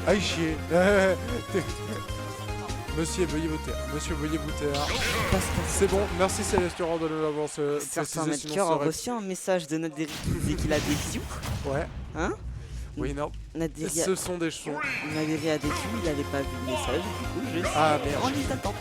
Aïe chier. Monsieur, veuillez vous taire. Monsieur, veuillez vous taire. C'est bon, merci Célestion de nous l'avoir Certains précisé. Medcœur a reçu un message de Naderi qui dit qu'il a des sioux. Ouais. Hein? Oui, non. Naderi Ce sont des sons. Naderi a des sioux, il avait pas vu le message, du coup je suis Ah merde. en liste d'attente.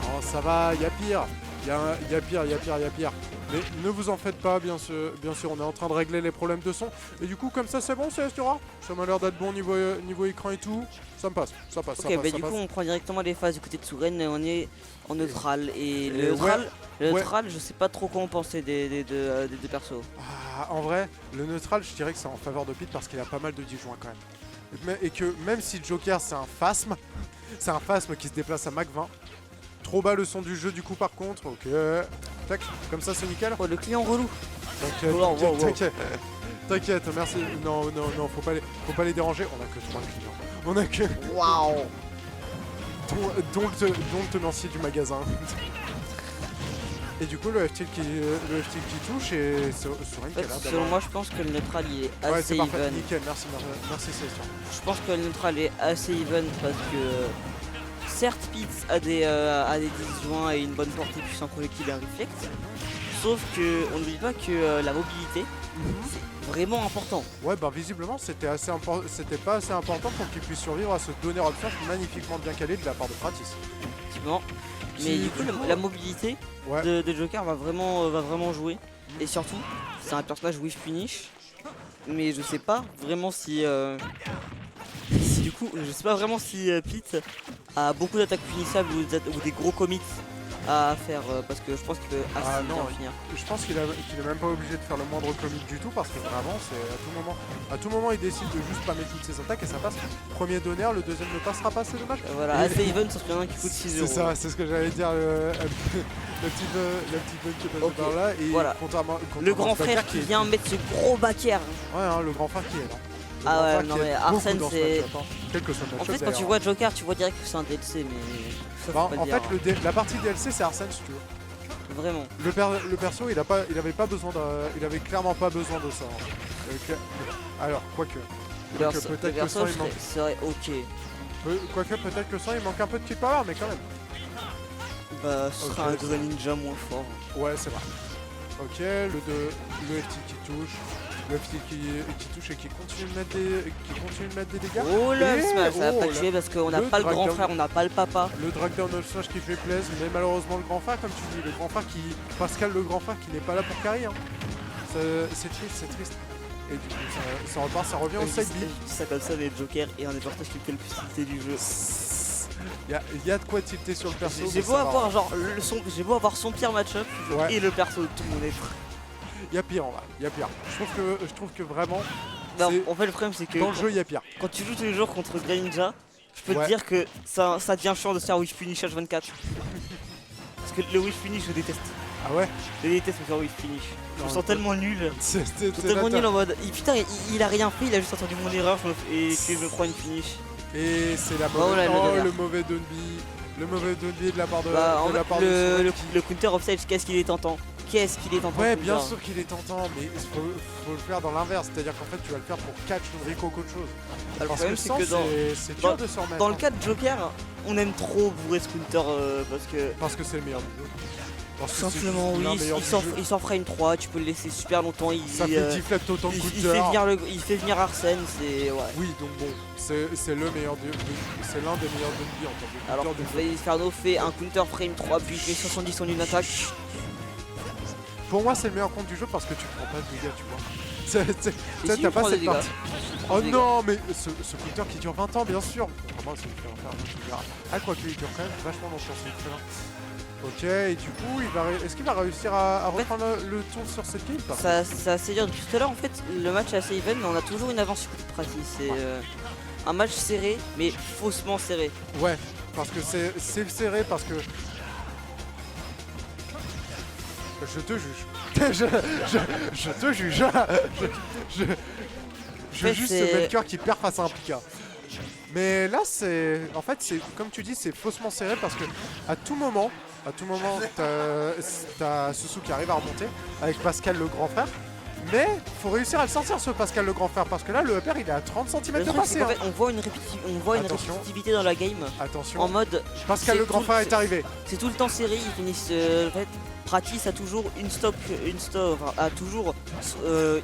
Oh, ça va, y a pire. Y a pire, y a pire, y a pire. Mais ne vous en faites pas, bien sûr, on est en train de régler les problèmes de son. Et du coup, comme ça, c'est bon, Célestion. Ça m'a l'air d'être bon niveau écran et tout. Ça me passe, ça passe, Ok, ça passe. bah ça du passe. coup on prend directement les phases du côté de Souren et on est en neutral. Et le ouais, neutral, je sais pas trop comment penser des deux persos. Ah, en vrai, le neutral, je dirais que c'est en faveur de Pete parce qu'il a pas mal de disjoints quand même. Et que même si Joker c'est un phasme qui se déplace à Mach 20. Trop bas le son du jeu du coup par contre, ok. Tac, comme ça c'est nickel. Oh le client relou. T'inquiète, Wow, wow, wow. t'inquiète, merci. Non, faut pas les déranger. On a que 3 clients. On a que. Waouh. dont le tenancier du magasin. Et du coup le FT qui touche et Souren qui a l'air Selon moi je pense que le neutral il est Ouais, assez c'est parfait, even. nickel, merci Célestion. Je pense que le neutral est assez even parce que certes Pete a des disjoints et une bonne portée puissant projectile et un reflect. Sauf que on n'oublie pas que la mobilité c'est vraiment important. Ouais bah visiblement c'était pas assez important pour qu'il puisse survivre à ce donner option magnifiquement bien calé de la part de Pratis. Effectivement. Mais du coup la mobilité de Joker va vraiment jouer. Et surtout, c'est un personnage with finish. Mais je sais pas vraiment si du coup, je sais pas vraiment si Pete a beaucoup d'attaques finissables ou des gros commits à faire parce que je pense qu'il peut assez bien finir. Je pense qu'il est même pas obligé de faire le moindre commit du tout parce que vraiment c'est à tout moment il décide de juste pas mettre toutes ses attaques et ça passe. Premier donner, le deuxième ne passera pas, c'est dommage. Voilà, assez even sauf qu'il y en a un qui coûte 6 euros. C'est ça, c'est ce que j'allais dire, la petite bug qui passe par là et voilà. contrairement le grand frère qui vient mettre ce gros backer. Ouais hein, le grand frère qui est là. Ah ouais, non mais Arsène c'est... En fait quand tu vois Joker, tu vois direct que c'est un DLC mais... Bah, en fait la partie DLC c'est Arsène si tu veux. Vraiment. Le perso il avait pas besoin il avait clairement pas besoin de ça. Hein. Alors quoique. Peut-être que ça serait ok. Quoique peut-être que ça il manque un peu de kill power mais quand même. Bah ce sera un Greninja ninja moins fort. Ouais c'est vrai. Ok, le FT qui touche. Le FT qui touche et qui continue de mettre des dégâts. Oh là, ça va pas tuer parce qu'on n'a pas le grand frère, on n'a pas le papa. Le drag down of smash qui fait plaisir, mais malheureusement le grand frère, comme tu dis, le grand frère Pascal le grand frère qui n'est pas là pour carry. Hein. C'est triste. Et du coup ça repart, ça revient au side B. Je dis ça comme ça, mais Joker est un des partages qui me fait le plus tilter du jeu. Il y a de quoi tilter sur le perso. J'ai beau avoir genre j'ai avoir son pire match-up et le perso de tout mon être. Il y a pire en vrai, il y a pire. Je trouve que vraiment. Non, en fait le problème c'est que dans le jeu il y a pire. Quand tu joues tous les jours contre Greninja, je peux te dire que ça devient chiant de se faire Wish Finish H24. Parce que le Wish Finish je déteste. Ah ouais? Je déteste me faire Wish Finish. Je me sens tellement nul. C'est tellement nul en mode. Putain il a rien fait, il a juste entendu mon erreur et que je me prends une finish. Et c'est la le mauvais Donby. Le mauvais Donby de la part de le counter offside, qu'est-ce qu'il est tentant. Ouais, bien sûr qu'il est tentant, mais faut le faire dans l'inverse, c'est-à-dire qu'en fait tu vas le faire pour catch Rico qu'autre chose. Le problème c'est que c'est dur de s'en remettre. Dans le cas de Joker, on aime trop bourrer ce counter parce que c'est le meilleur du jeu. Simplement oui, il s'en fera une 3, tu peux le laisser super longtemps. Ça fait deflect autant de counter. Il fait venir Arsène, c'est... Ouais. Oui, donc bon, c'est le meilleur c'est l'un des meilleurs de vie en termes de alors que Inferno fait un counter frame 3 puis il fait 70 en une attaque. Pour moi c'est le meilleur compte du jeu parce que tu prends pas de dégâts, tu vois. T'as pas cette partie. Oh non, mais ce counter qui dure 20 ans bien sûr. Vraiment c'est ah quoi qu'il dure quand même vachement longtemps ce counter. Ok, et du coup, est-ce qu'il va réussir à reprendre le tour sur cette game? C'est assez dur. Depuis tout à l'heure, en fait, le match est assez even, mais on a toujours une avance sur côté de pratique. C'est un match serré, mais faussement serré. Ouais, parce que c'est serré, parce que... Je te juge. je te juge. Je juge ce Melchior qui perd face à un Pika. Mais là, en fait, comme tu dis, c'est faussement serré parce que à tout moment, t'as Susu qui arrive à remonter avec Pascal le grand frère. Mais faut réussir à le sortir ce Pascal le grand frère parce que là le upper il est à 30 cm Le de truc, passer. c'est qu'en fait, on voit une répétitivité dans la game. Attention. En mode. Pascal le grand frère est arrivé. C'est tout le temps serré, ils finissent. En fait, Pratis a toujours a toujours.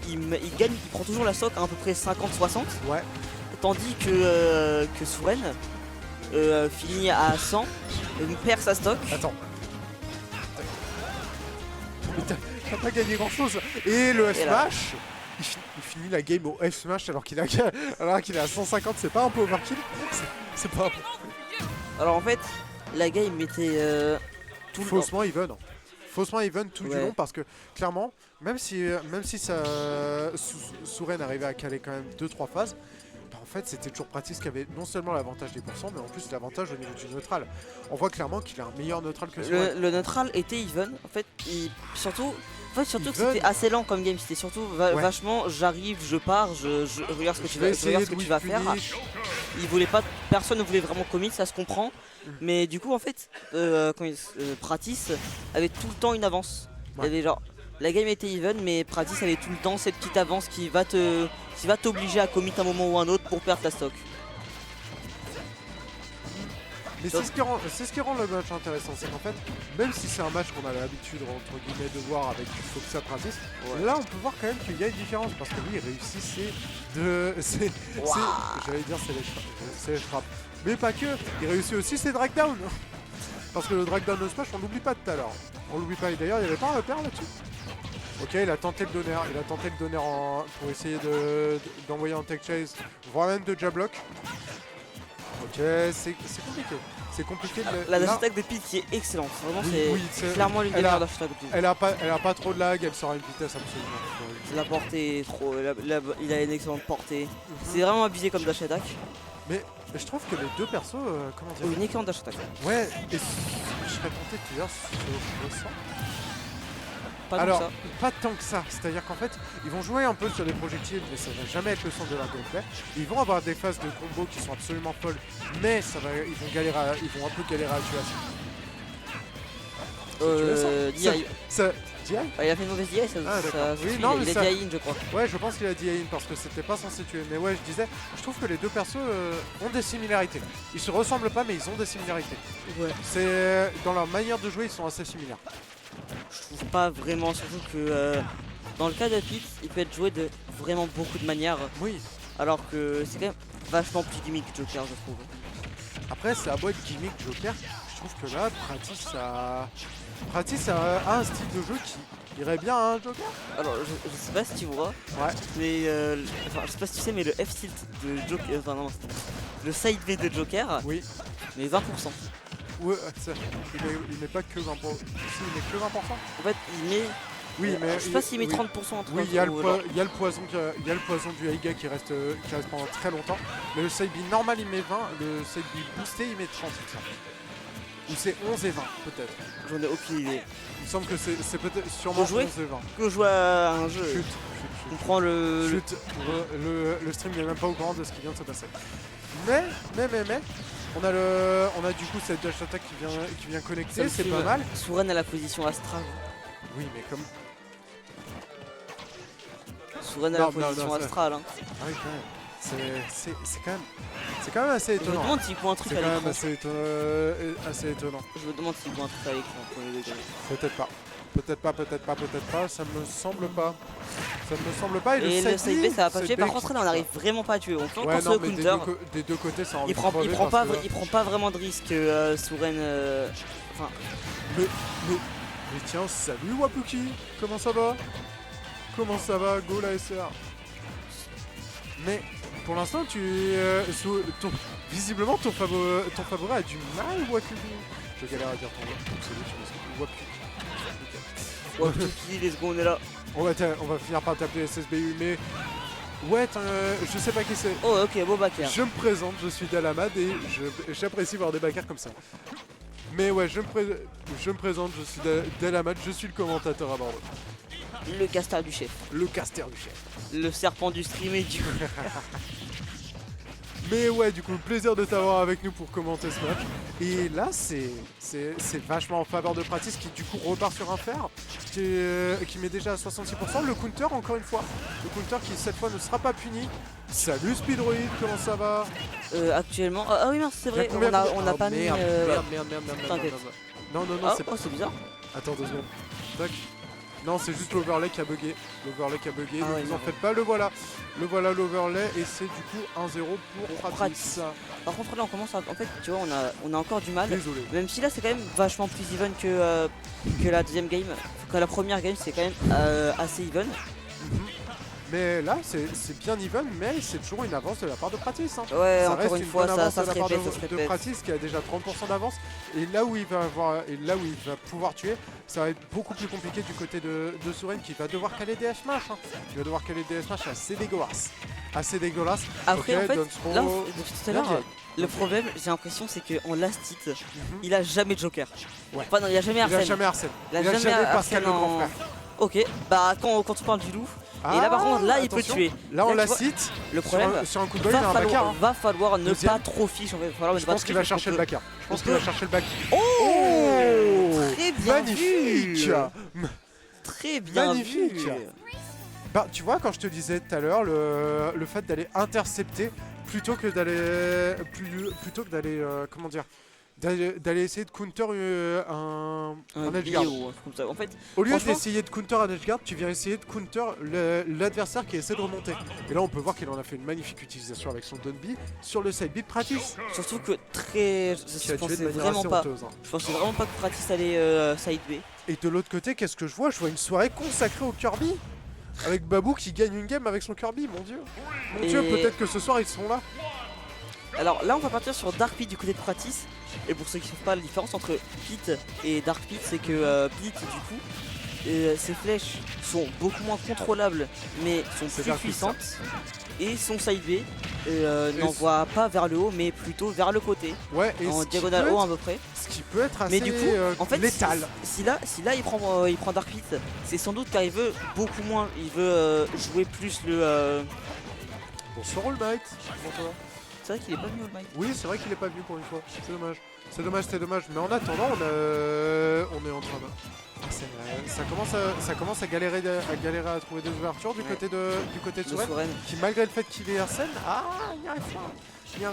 Il gagne, il prend toujours la stock à peu près 50-60. Ouais. Tandis que Souren finit à 100, perd sa stock. Attends. T'as pas gagné grand chose. Et le F-Smash, il finit la game au F-Smash alors qu'il est à 150, c'est pas un peu overkill? C'est pas un peu... Alors en fait, la game était tout faussement even. Faussement even tout du Ouais. long parce que clairement, même si Souren arrivait à caler quand même 2-3 phases, bah, en fait c'était toujours Pratis qui avait non seulement l'avantage des pourcents mais en plus l'avantage au niveau du neutral. On voit clairement qu'il a un meilleur neutral que Souren. Le neutral était even. En fait, surtout que Even. c'était assez lent comme game. C'était surtout vachement j'arrive, je pars, je regarde ce que tu vas faire. Il voulait pas, personne ne voulait vraiment commit, ça se comprend. Mais du coup en fait, Pratis avait tout le temps une avance. Il y avait genre, la game était even, mais Pratis avait tout le temps cette petite avance qui va t'obliger à commit un moment ou un autre pour perdre ta stock. Mais c'est ce qui rend le match intéressant, c'est qu'en fait, même si c'est un match qu'on a l'habitude entre guillemets de voir avec Foxa Pratis, là on peut voir quand même qu'il y a une différence parce que lui il réussissait de... J'allais dire c'est les frappes. Mais pas que, il réussit aussi ses drag down. Parce que le drag down de Smash on l'oublie pas tout à l'heure. On l'oublie pas, et d'ailleurs il n'y avait pas un repère là-dessus. Ok, il a tenté le donner, pour essayer d'envoyer un tech chase, voire même de jab block. Ok, c'est compliqué. C'est compliqué de La dash attack de Pete qui est excellente. Vraiment, c'est clairement l'une des elle meilleures dash attack de Pete. Elle a pas trop de lag, elle sort à une vitesse absolument. La portée est trop. Il a une excellente portée. C'est vraiment abusé comme dash attack. Mais je trouve que les deux persos, comment dire. Une excellente dash attack. Ouais, et je serais tenté de te dire sur le sang. Alors, pas tant que ça. C'est-à-dire qu'en fait, ils vont jouer un peu sur les projectiles, mais ça va jamais être le centre de leur gameplay. Ils vont avoir des phases de combo qui sont absolument folles, mais ils vont un peu galérer à tuer. DI. DI Il a fait une mauvaise DI, il a DI in, je crois. Ouais, je pense qu'il a DI in parce que c'était pas censé tuer. Mais ouais, je disais, je trouve que les deux persos ont des similarités. Ils se ressemblent pas, mais ils ont des similarités. Ouais. C'est dans leur manière de jouer, ils sont assez similaires. Je trouve pas vraiment, surtout que dans le cas de Pete, il peut être joué de vraiment beaucoup de manières. Oui. Alors que c'est quand même vachement plus gimmick Joker, je trouve. Après, c'est à beau être gimmick Joker. Je trouve que là, Pratis a un style de jeu qui irait bien à un Joker. Alors, je sais pas si tu vois, mais enfin, je sais pas si tu sais, mais le F-tilt de Joker, enfin non, le side B de Joker, oui, mais 20%. Ouais, il met pas que 20%. Si, il met que 20%. En fait, il met. Oui, mais je sais pas s'il met 30% en tout cas. Oui, il y a le poison du Aiga qui reste pendant très longtemps. Mais le side B normal il met 20, le side B boosté il met 30. Ou c'est 11 et 20 peut-être. J'en ai aucune idée. Il me semble que c'est peut-être sûrement 11 et 20. Que jouer à un jeu. Chut. On prend le stream n'est même pas au courant de ce qui vient de se passer. Mais on a du coup cette dash attack qui vient connecter, c'est pas mal. Souren à la position Astra. Oui, mais comme Souren à la position astrale. Hein. Ah oui, quand même. C'est quand même assez étonnant. Je me demande s'il voit un truc à l'écran. C'est quand même assez étonnant. Je me demande s'il voit un truc à l'écran. Peut-être pas. Peut-être pas, ça me semble pas. Et le side B ça va pas tuer, par contre là on arrive vraiment pas à tuer. On peut encore se counter. Des deux côtés ça il prend pas vraiment de risque Souren. Enfin. Mais tiens, salut Wapuki, comment ça va? Go la SR. Mais pour l'instant visiblement ton favori a du mal Wapuki. Je galère à dire ton Wapuki. Wapuki, les secondes on est là. On va finir par t'appeler SSBU, mais ouais, je sais pas qui c'est. Oh ok, beau backer. Je me présente, je suis Dalamad et j'apprécie voir des backers comme ça. Mais ouais, je me présente, je suis Dalamad, je suis le commentateur à bord. Le caster du chef. Le caster du chef. Le serpent du stream et du... Mais ouais, du coup, plaisir de t'avoir avec nous pour commenter ce match. Et là, c'est vachement en faveur de Pratis qui du coup repart sur un fer, qui met déjà à 66%. Le counter, encore une fois. Le counter qui cette fois ne sera pas puni. Salut Speedroid, comment ça va? Actuellement... Ah oui, non, c'est vrai, on a pas mis... Merde. T'inquiète. Non, c'est pas... Oh, c'est bizarre. Attends 2 secondes. Tac. Non, c'est juste l'overlay qui a bugué. L'overlay qui a bugué, Ah donc ouais, vous en non. faites pas, le voilà. Le voilà l'overlay et c'est du coup 1-0 pour Pratis. Par contre là on commence à... En fait tu vois on a encore du mal. Désolé. Même si là c'est quand même vachement plus even que la deuxième game. Que la première game c'est quand même assez even. Mais là c'est bien even, mais c'est toujours une avance de la part de Pratis. Hein. Ouais, ça encore reste une fois bonne ça avance se de la part répète, ça se de répète. Pratis qui a déjà 30% d'avance. Et là où il va avoir, et là où il va pouvoir tuer, ça va être beaucoup plus compliqué du côté de Soren qui va devoir caler des smash. Hein. Il va devoir caler des smash assez dégueulasse. Assez dégueulasse. Après Ok, en fait, Dunstrow. là depuis tout à l'heure, le problème j'ai l'impression c'est qu'en last hit, il a jamais de joker. Ouais. Enfin non, il a jamais Arsène. Il a jamais Arsène. Il a jamais Pascal Arsène le grand frère. Ok, bah quand tu parles du loup, et là par contre là il peut attention. tuer. Là on tu la vois, cite. Le problème, Sur un coup de bol, il y a un backer. va falloir ne Deuxième. pas trop fiche en fait. Je pense qu'il va chercher le backer. Je pense qu'il va chercher le back. Oh, très bien magnifique. vu. Très bien Magnifique. vu. Bah tu vois quand je te disais tout à l'heure le fait d'aller intercepter plutôt que d'aller comment dire, d'aller essayer de counter un edgeguard. Comme ça. En fait, Au lieu franchement, d'essayer de counter un edgeguard, tu viens essayer de counter l'adversaire qui essaie de remonter. Et là on peut voir qu'il en a fait une magnifique utilisation avec son Dunby sur le side beat Pratis. surtout que très, Qui a je tué de pensais manière vraiment assez pas. honteuse, hein. Je pensais vraiment pas que Pratis allait side B. Et de l'autre côté, qu'est-ce que je vois? Je vois une soirée consacrée au Kirby. Avec Babou qui gagne une game avec son Kirby, mon dieu. Mon dieu, peut-être que ce soir ils sont là. Alors là on va partir sur Dark Pit du côté de Pratis. Et pour ceux qui ne savent pas la différence entre Pit et Dark Pit, c'est que Pit du coup, ses flèches sont beaucoup moins contrôlables mais sont plus Dark Pit, puissantes. Et son side B n'envoie pas vers le haut mais plutôt vers le côté. Ouais, et En diagonale haut à peu près. ce qui peut être assez Mais du coup, en fait, létal. si là il prend Dark Pit, c'est sans doute car il veut beaucoup moins, il veut jouer plus le... Bonsoir All Might. Bonsoir. C'est vrai qu'il est pas venu au mic. Oui, c'est vrai qu'il est pas venu pour une fois. C'est dommage. C'est dommage, c'est dommage. Mais en attendant, on est en train de... Ça commence à galérer à trouver des ouvertures du côté de Soren. Qui malgré le fait qu'il est Arsène, il n'y arrive pas. Il n'y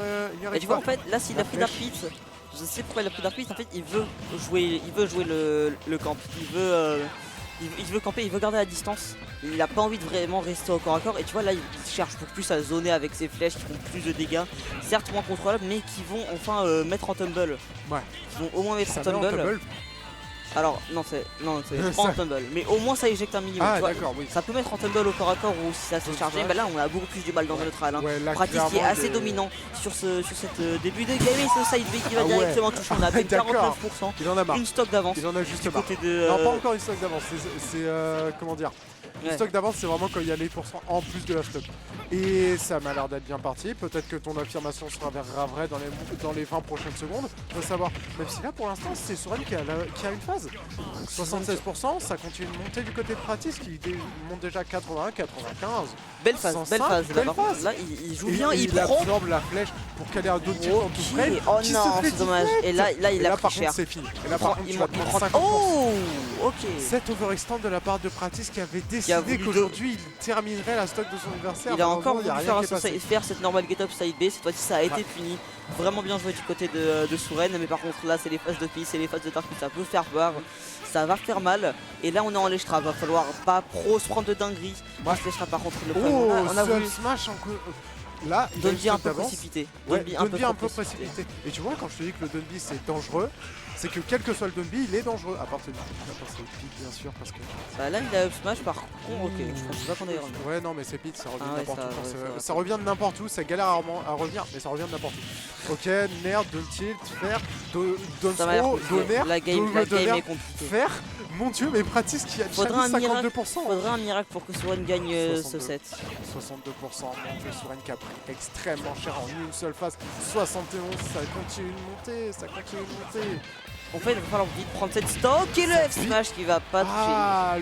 arrive Et tu vois pas. en fait là s'il a pris Dark Pit, je sais pourquoi il a pris Dark Pit, en fait il veut jouer le camp. Il veut camper, il veut garder la distance. Il a pas envie de vraiment rester au corps à corps. Et tu vois là il cherche beaucoup plus à zoner avec ses flèches qui font plus de dégâts. Certes moins contrôlables mais qui vont enfin mettre en tumble. Ouais. Qui vont au moins mettre Ça en met tumble. Alors non c'est pas en tumble. Mais au moins ça éjecte un minimum. Ah tu vois. d'accord, oui. Ça peut mettre en tumble au corps à corps ou si ça s'est chargé. Bah là on a beaucoup plus du mal dans le neutral. Hein. Ouais, là, Pratis qui est clairement, assez dominant sur cette début de game et ce side B qui va directement toucher. On a fait D'accord. 49%. Il en a marre. Une stock d'avance. Il en a juste du marre. côté de. Non, pas encore une stock d'avance. C'est comment dire. Le Ouais. stock d'avance, c'est vraiment quand il y a les pourcents en plus de la stock. Et ça m'a l'air d'être bien parti. Peut-être que ton affirmation sera vraie dans les 20 prochaines secondes. Faut savoir. Même si là, pour l'instant, c'est Soren qui a une phase. 76%, ça continue de monter du côté de Pratis qui monte déjà à 81, 95. Belle phase, 105, belle phase. belle phase. Là, il joue bien, il il prend. absorbe la flèche pour caler un double tir en tout frame. Oh qui non, se fait c'est dommage. direct. Et là, il a par pris cher. contre, c'est fini. Et là, par contre, tu vas te il prendre prend. 50%. Oh, ok. Cet overextend de la part de Pratis qui avait a décidé voulu qu'aujourd'hui il terminerait la stock de son adversaire. Il a encore voulu voulu faire cette normal get up side B. Cette fois-ci, ça a été puni. Vraiment bien joué du côté de Soren. Mais par contre, là, c'est les phases de Pi, c'est les phases de Dark Pit. Ça peut faire peur. Ça va faire mal. Et là, on est en Leshtra. Va falloir pas trop se prendre de dinguerie. Leshtra, par contre, le problème. Oh, on a voulu. smash là, Dunby un peu précipité. Dunby un peu précipité. Et tu vois, quand je te dis que le Dunby c'est dangereux, c'est que quel que soit le Dunby, il est dangereux. À part celui Pit, bien sûr, parce que. Bah là, il a up smash par contre. Ok, je pense pas qu'on ait remis. Ouais, non, mais c'est Pit, ça revient de n'importe où. ça Ça revient de n'importe où, ça galère à revenir, mais ça revient de n'importe où. Ok, Nair, Tilt, Fer, Donstro, Donner, la game est compliquée. Fer. Mon dieu, mais Pratis qui a déjà 52%. Faudrait un miracle pour que Soren gagne ce set. 62%, mon dieu, Soren qui a pris extrêmement cher en une seule phase. 71, ça continue de monter, En fait, il va falloir vite prendre cette stock et le F smash qui va pas toucher. Ah,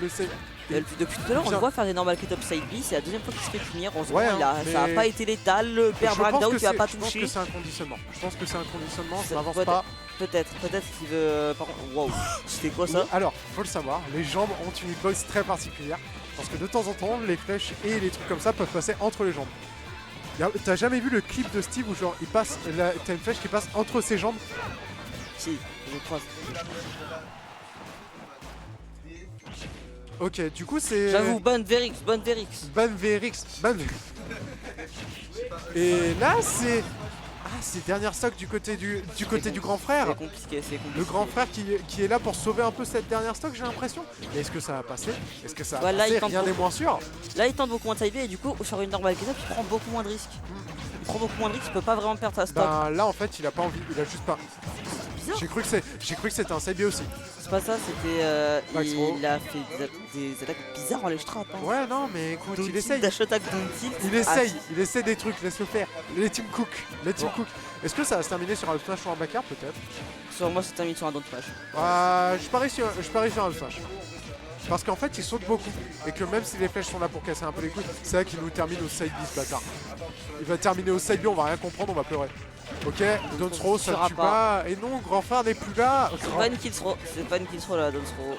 Depuis tout à l'heure, on Bien. le voit faire des normal cut up side B, c'est la deuxième fois qu'il se fait punir. En ce Ouais, moment, hein, ça a mais- pas été létal, le père Je pense breakdown que qui a pas je pense touché. que c'est un conditionnement. Je pense que c'est un conditionnement, ça Ça n'avance peut être- pas. Peut-être qu'il veut. Par contre, waouh, c'était quoi ça? Alors, faut le savoir, les jambes ont une hitbox très particulière. Parce que de temps en temps, les flèches et les trucs comme ça peuvent passer entre les jambes. T'as jamais vu le clip de Steve où genre il passe, t'as une flèche qui passe entre ses jambes? Si, je crois. Ok, du coup c'est... J'avoue, bonne Verix. Ban VRX. Et là c'est... Ah, c'est dernière stock du côté du grand frère. C'est compliqué. Le grand frère qui est là pour sauver un peu cette dernière stock, j'ai l'impression. Mais est-ce que ça va passer? Est-ce que ça va Voilà, passer? il tente Rien n'est moins sûr. Là, il tente beaucoup moins de side B et du coup, sur une normal cut up, il prend beaucoup moins de risques. Il prend beaucoup moins de risques, il peut pas vraiment perdre sa stock. Ben là en fait il a pas envie, il a juste pas. Bizarre. J'ai cru que c'était un side B aussi. C'est pas ça, c'était. Max Pro. Il a fait des attaques bizarres en ledge trap. Hein. Ouais non mais écoute, Down il tilt, essaye. dash attack, down tilt. Il essaie des trucs, laisse-le faire. Les team cook, Est-ce que ça va se terminer sur un smash ou un backer peut-être? Sur moi, c'est terminé sur un down smash. Je parie sur un smash. Parce qu'en fait il saute beaucoup. Et que même si les flèches sont là pour casser un peu les couilles, c'est là qu'il nous termine au side B ce bâtard. Il va terminer au side B, on va rien comprendre, on va pleurer. Ok, down throw ça tuera tue pas. Et non, grand frère n'est plus là. C'est pas une kill throw là, down throw.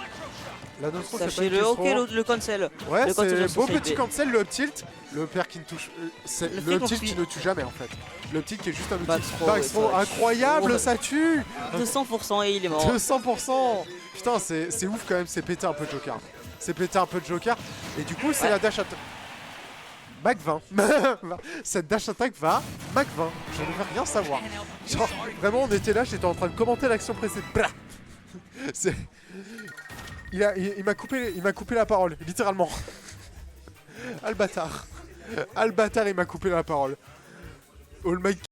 La down throw c'est pas une Sachez-le, kill ok, throw. le cancel. Ouais, Le cancel c'est sur beau side petit B. cancel, le up tilt. Le père qui ne touche. Le Le fait up qu'on tilt suit- qui ne tue jamais en fait. Le up tilt qui est juste un outil. Back throw, Back ouais, throw, ça- incroyable, Ouais. ça tue. 200% et il est mort. 200%. Putain, c'est ouf quand même, c'est pété un peu de Joker. C'est pété un peu de Joker. Et du coup, c'est Ouais. la dash attack. Mac 20. Cette dash attack va Mac 20. Je ne veux rien savoir. Genre, vraiment, on était là, j'étais en train de commenter l'action précédente. Blah. C'est. Il m'a coupé la parole, littéralement. Ah le bâtard. Ah le bâtard, il m'a coupé la parole. All Might